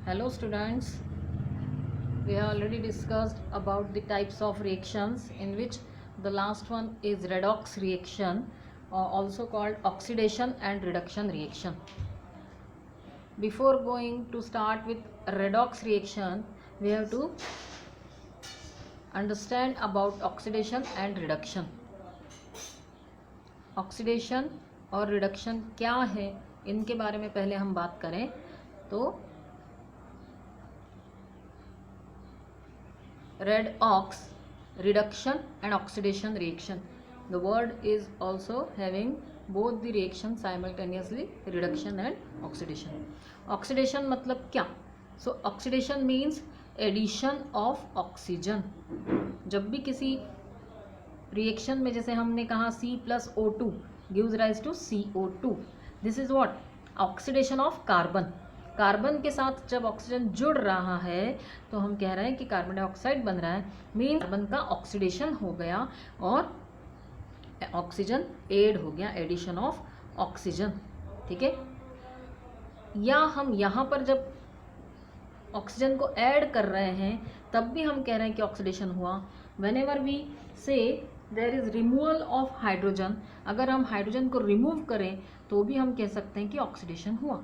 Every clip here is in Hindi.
Hello students, we have already discussed about the types of reactions, in which the last one is redox reaction, also called oxidation and reduction reaction. Before going to start with redox reaction, we have to understand about oxidation and reduction. Oxidation और रिडक्शन क्या है, इनके बारे में पहले हम बात करें तो redox, reduction and oxidation reaction. The word is also having both the reaction simultaneously, reduction and oxidation. Oxidation मतलब क्या? So oxidation means addition of oxygen. जब भी किसी रिएक्शन में, जैसे हमने कहा C+O2 gives rise to CO2, this is what? Oxidation of carbon. Carbon के साथ जब ऑक्सीजन जुड़ रहा है तो हम कह रहे हैं कि कार्बन डाइऑक्साइड बन रहा है, मीन कार्बन का ऑक्सीडेशन हो गया और ऑक्सीजन ऐड हो गया, एडिशन ऑफ ऑक्सीजन. ठीक है, या हम यहाँ पर जब ऑक्सीजन को ऐड कर रहे हैं तब भी हम कह रहे हैं कि ऑक्सीडेशन हुआ. Whenever we say there is removal of hydrogen, अगर हम हाइड्रोजन को रिमूव करें तो भी हम कह सकते हैं कि ऑक्सीडेशन हुआ.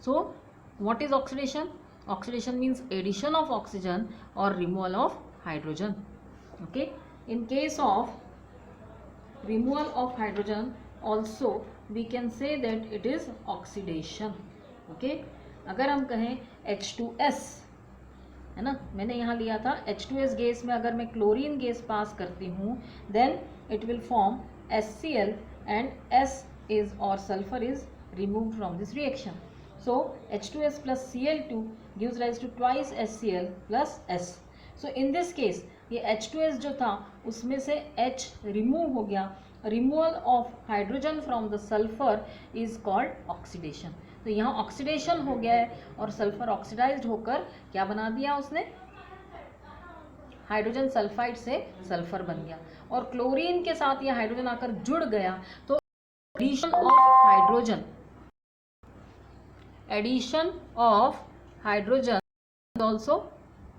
So what is oxidation? Oxidation means addition of oxygen और removal of hydrogen. Okay, in case of removal of hydrogen also we can say that it is oxidation. Okay, अगर हम कहें H2S, है ना, मैंने यहाँ लिया था H2S गैस में अगर मैं क्लोरीन गैस पास करती हूँ then it will form HCl and S is or sulfur is removed from this reaction. So H2S plus Cl2 gives rise to twice HCl plus S. So in this case ये H2S जो था उसमें से H रिमूव हो गया. Removal of hydrogen from the sulphur is called oxidation. तो यहाँ ऑक्सीडेशन हो गया है और सल्फर ऑक्सीडाइज्ड होकर क्या बना दिया उसने? हाइड्रोजन सल्फाइड से सल्फर बन गया और क्लोरीन के साथ ये हाइड्रोजन आकर जुड़ गया तो addition of hydrogen, addition of hydrogen is also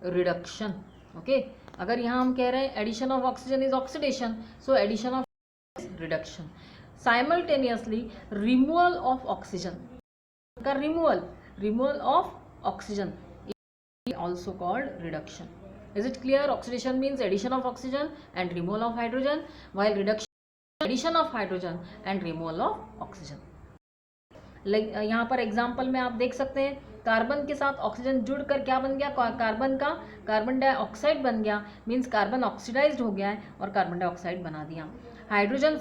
reduction. Okay, अगर यहाँ हम कह रहे हैं addition of oxygen is oxidation, so addition of reduction. Simultaneously removal of oxygen का removal of oxygen is also called reduction. Is it clear? Oxidation means addition of oxygen and removal of hydrogen, while reduction addition of hydrogen and removal of oxygen. यहाँ पर एग्जाम्पल में आप देख सकते हैं कार्बन के साथ ऑक्सीजन जुड़कर क्या बन गया? कार्बन का कार्बन डाइऑक्साइड बन गया, मीन्स कार्बन ऑक्सीडाइज्ड हो गया है और कार्बन डाइऑक्साइड बना दिया. हाइड्रोजन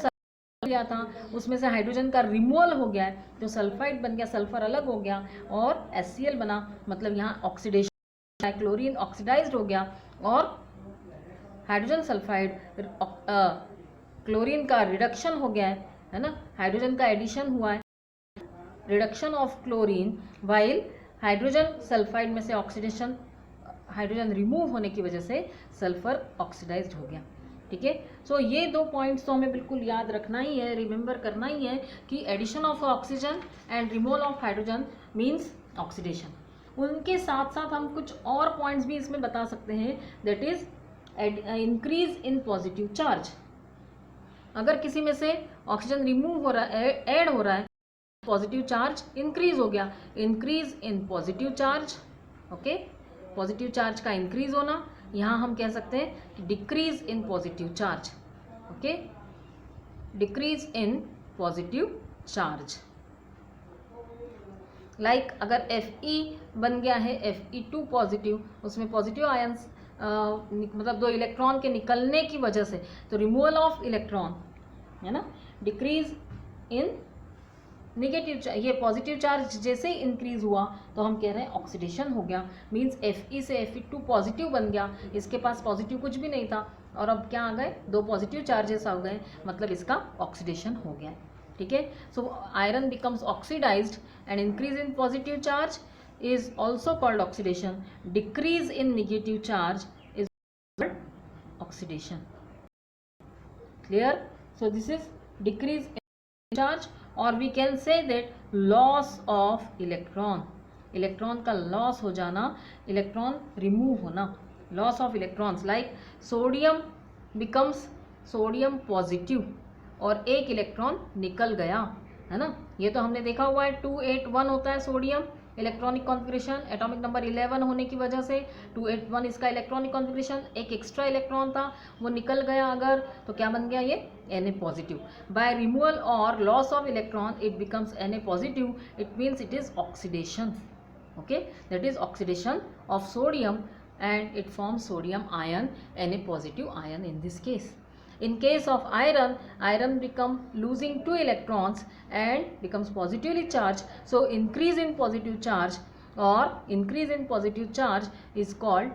लिया था उसमें से हाइड्रोजन का रिमूवल हो गया है तो सल्फाइड बन गया, सल्फर अलग हो गया और HCl बना, मतलब यहाँ ऑक्सीडेशन, क्लोरीन ऑक्सीडाइज्ड हो गया और हाइड्रोजन सल्फाइड, क्लोरीन का रिडक्शन हो गया है ना, हाइड्रोजन का एडिशन हुआ है, reduction of chlorine, while hydrogen sulphide में से ऑक्सीडेशन, हाइड्रोजन रिमूव होने की वजह से सल्फर ऑक्सीडाइज्ड हो गया. ठीक है, सो ये दो पॉइंट्स तो हमें बिल्कुल याद रखना ही है, रिमेंबर करना ही है कि addition of oxygen and removal of hydrogen means oxidation. उनके साथ साथ हम कुछ और पॉइंट्स भी इसमें बता सकते हैं, that is increase in positive charge. अगर किसी में से ऑक्सीजन रिमूव हो रहा है, ऐड हो रहा है, पॉजिटिव चार्ज इंक्रीज हो गया, increase in positive charge. Okay, positive charge का इंक्रीज होना, यहाँ हम कह सकते हैं decrease in positive charge. Okay, decrease in positive charge. Like अगर Fe बन गया है Fe2 पॉजिटिव, उसमें पॉजिटिव आयंस मतलब दो इलेक्ट्रॉन के निकलने की वजह से, तो रिमूवल ऑफ इलेक्ट्रॉन है ना, डिक्रीज इन नेगेटिव, ये पॉजिटिव चार्ज जैसे ही इंक्रीज हुआ तो हम कह रहे हैं ऑक्सीडेशन हो गया, मींस Fe से Fe2 पॉजिटिव बन गया, इसके पास पॉजिटिव कुछ भी नहीं था और अब क्या आ गए? दो पॉजिटिव चार्जेस आ गए, मतलब इसका ऑक्सीडेशन हो गया. ठीक है, so iron becomes oxidised and increase in positive charge is also called oxidation. Decrease in negative charge is called oxidation. Clear? So this is decrease in charge, or we can say that loss of electron. Electron का लॉस हो जाना, इलेक्ट्रॉन रिमूव होना, loss of electrons, like sodium becomes sodium positive और एक इलेक्ट्रॉन निकल गया, है ना। ये तो हमने देखा हुआ है, 281 होता है sodium electronic configuration, atomic number 11 होने की वजह से 281 इसका इलेक्ट्रॉनिक कॉन्फिगरेशन, एक एक्स्ट्रा इलेक्ट्रॉन था वो निकल गया अगर, तो क्या बन गया ये Na पॉजिटिव। बाय रिमूवल और loss of electron it becomes Na positive, it means it is oxidation, okay, that is oxidation of sodium and it forms sodium ion, Na positive ion in this case. In case of iron, iron become losing 2 electrons and becomes positively charged. So increase in positive charge or increase in positive charge is called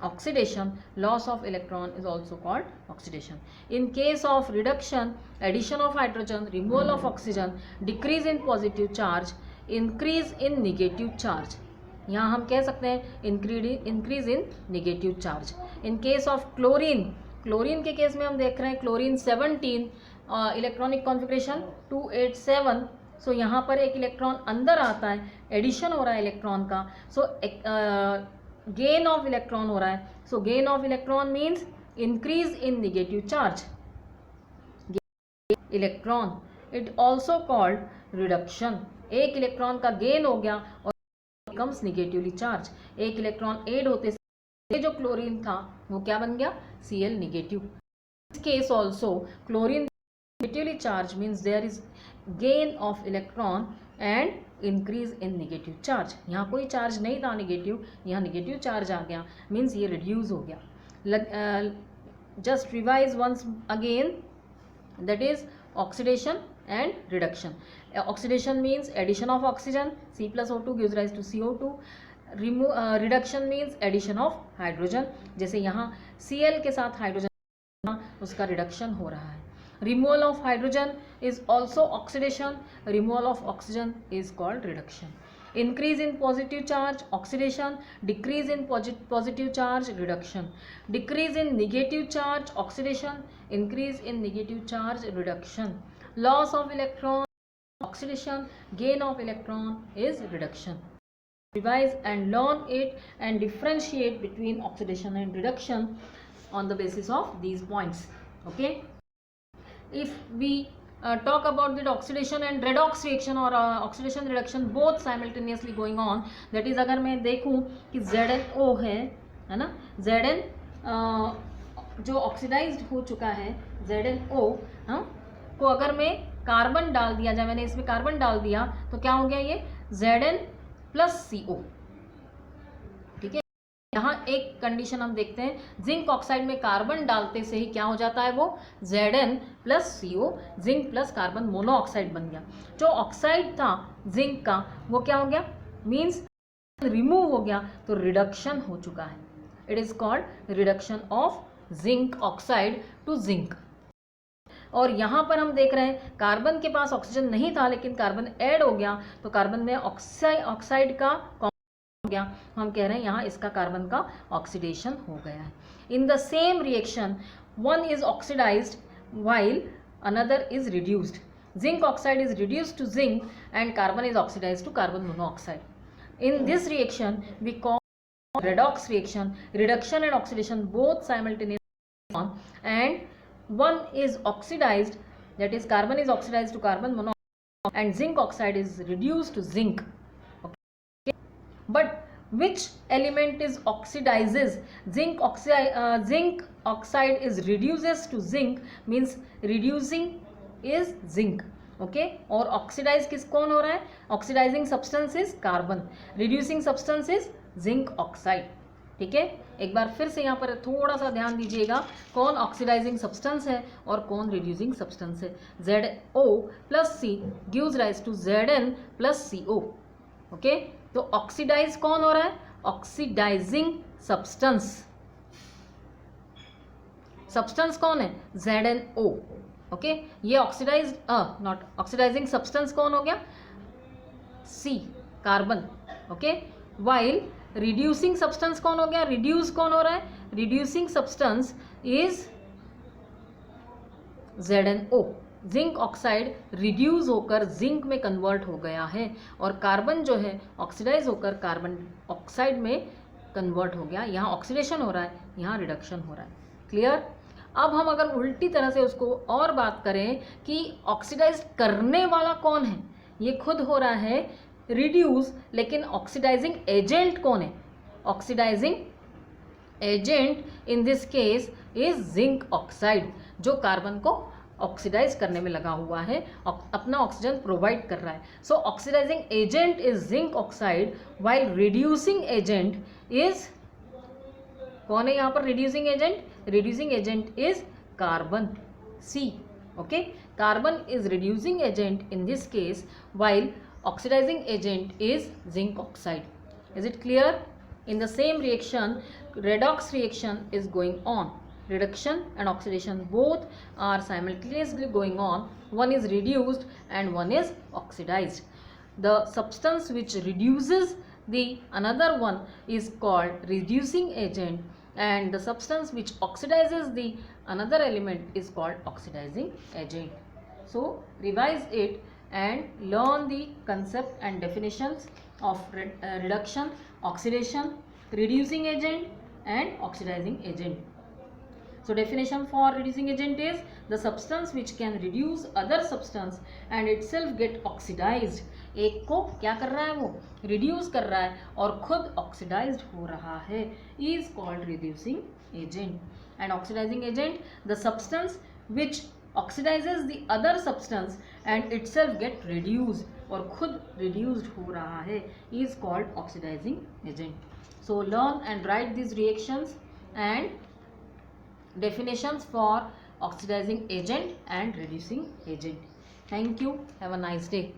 oxidation. Loss of electron is also called oxidation. In case of reduction, addition of hydrogen, removal of oxygen, decrease in positive charge, increase in negative charge. यहाँ हम कह सकते हैं increase in negative charge. In case of chlorine, chlorine के केस में हम देख रहे हैं क्लोरीन 17 इलेक्ट्रॉनिक कॉन्फिगरेशन 287, सो यहाँ पर एक इलेक्ट्रॉन अंदर आता है, एडिशन हो रहा है इलेक्ट्रॉन का, सो गेन ऑफ इलेक्ट्रॉन हो रहा है, so gain of electron means increase in negative charge electron. It also called reduction, एक इलेक्ट्रॉन का गेन हो गया और becomes negatively charged, एक इलेक्ट्रॉन ऐड होते से जो क्लोरीन था वो क्या बन गया, Cl नेगेटिव। इस case also chlorine negatively charge means there is gain of electron and increase in negative charge. यहाँ कोई चार्ज नहीं था नेगेटिव, यहाँ नेगेटिव चार्ज आ गया, मीन्स ये रिड्यूस हो गया। Just revise once again, that is oxidation and reduction. Oxidation means addition of oxygen, C plus O2 gives rise to CO2. Reduction means addition of hydrogen, जैसे यहाँ Cl के साथ हाइड्रोजन उसका रिडक्शन हो रहा है। Removal of hydrogen is also oxidation. Removal of oxygen is called reduction. Increase in positive charge, oxidation. Decrease in positive charge, reduction. Decrease in negative charge, oxidation. Increase in negative charge, reduction. Loss of electron, oxidation. Gain of electron is reduction. Revise and learn it and differentiate between oxidation and reduction on the basis of these points. Okay. If we talk about the oxidation and redox reaction or oxidation reduction both simultaneously going on, that is अगर मैं देखूं कि ZnO है ना, Zn जो ऑक्सीडाइज्ड हो चुका है ZnO को अगर मैं कार्बन डाल दिया जाए, मैंने इसमें कार्बन डाल दिया तो क्या हो गया, ये Zn प्लस CO, ठीक है। यहाँ एक कंडीशन हम देखते हैं, जिंक ऑक्साइड में कार्बन डालते से ही क्या हो जाता है, वो Zn plus CO, zinc plus carbon monoxide बन गया। जो ऑक्साइड था जिंक का वो क्या हो गया, मीन्स रिमूव हो गया, तो रिडक्शन हो चुका है। It is called reduction of zinc oxide to zinc. और यहाँ पर हम देख रहे हैं कार्बन के पास ऑक्सीजन नहीं था लेकिन कार्बन ऐड हो गया, तो कार्बन में ऑक्साइड का हो गया, हम कह रहे हैं यहाँ इसका कार्बन का ऑक्सीडेशन हो गया है। In the same reaction one is oxidised while another is reduced. Zinc oxide is reduced to zinc and carbon is oxidized to carbon monoxide. In this reaction we call redox reaction. Reduction and oxidation both simultaneously on, and one is oxidized, that is carbon is oxidized to carbon monoxide and zinc oxide is reduced to zinc. Okay. But which element is oxidizes? Zinc oxide is reduces to zinc, means reducing is zinc. Okay. और ऑक्सीडाइज किस कौन हो रहा है? Oxidising substance is carbon, reducing substance is zinc oxide. ठीक है, एक बार फिर से यहाँ पर थोड़ा सा ध्यान दीजिएगा, कौन ऑक्सीडाइजिंग सब्सटेंस है और कौन रिड्यूसिंग सब्सटेंस है. ZO plus C gives rise to Zn plus CO. Okay, तो ऑक्सीडाइज कौन हो रहा है? Oxidising substance. सब्सटेंस कौन है? ZnO. ओके, ये ऑक्सीडाइज नॉट ऑक्सीडाइजिंग सब्सटेंस कौन हो गया? C, carbon. Okay, while reducing substance कौन हो गया? रिड्यूस कौन हो रहा है? Reducing substance is ZnO. Zinc oxide reduce होकर जिंक में कन्वर्ट हो गया है और कार्बन जो है ऑक्सीडाइज होकर कार्बन ऑक्साइड में कन्वर्ट हो गया। यहाँ ऑक्सीडेशन हो रहा है, यहाँ रिडक्शन हो रहा है। क्लियर? अब हम अगर उल्टी तरह से उसको और बात करें कि ऑक्सीडाइज करने वाला कौन है, ये खुद हो रहा है रिड्यूस, लेकिन ऑक्सीडाइजिंग एजेंट कौन है? Oxidising agent in this case is zinc oxide, जो कार्बन को ऑक्सीडाइज करने में लगा हुआ है, अपना ऑक्सीजन प्रोवाइड कर रहा है। So oxidising agent is zinc oxide, while reducing agent is, कौन है यहाँ पर reducing agent? Reducing agent is carbon, C. Okay, carbon is reducing agent in this case, while oxidizing agent is zinc oxide. Is it clear? In the same reaction, redox reaction is going on. Reduction and oxidation both are simultaneously going on. One is reduced and one is oxidized. The substance which reduces the another one is called reducing agent, and the substance which oxidizes the another element is called oxidizing agent. So revise it and learn the concept and definitions of reduction, oxidation, reducing agent and oxidizing agent. So definition for reducing agent is the substance which can reduce other substance and itself get oxidized. एक को क्या कर रहा है? वो reduce कर रहा है और खुद oxidized हो रहा है, is called reducing agent. And oxidizing agent, the substance which oxidizes the other substance and itself get reduced, और खुद reduced हो रहा है, is called oxidizing agent. So learn and write these reactions and definitions for oxidizing agent and reducing agent. Thank you. Have a nice day.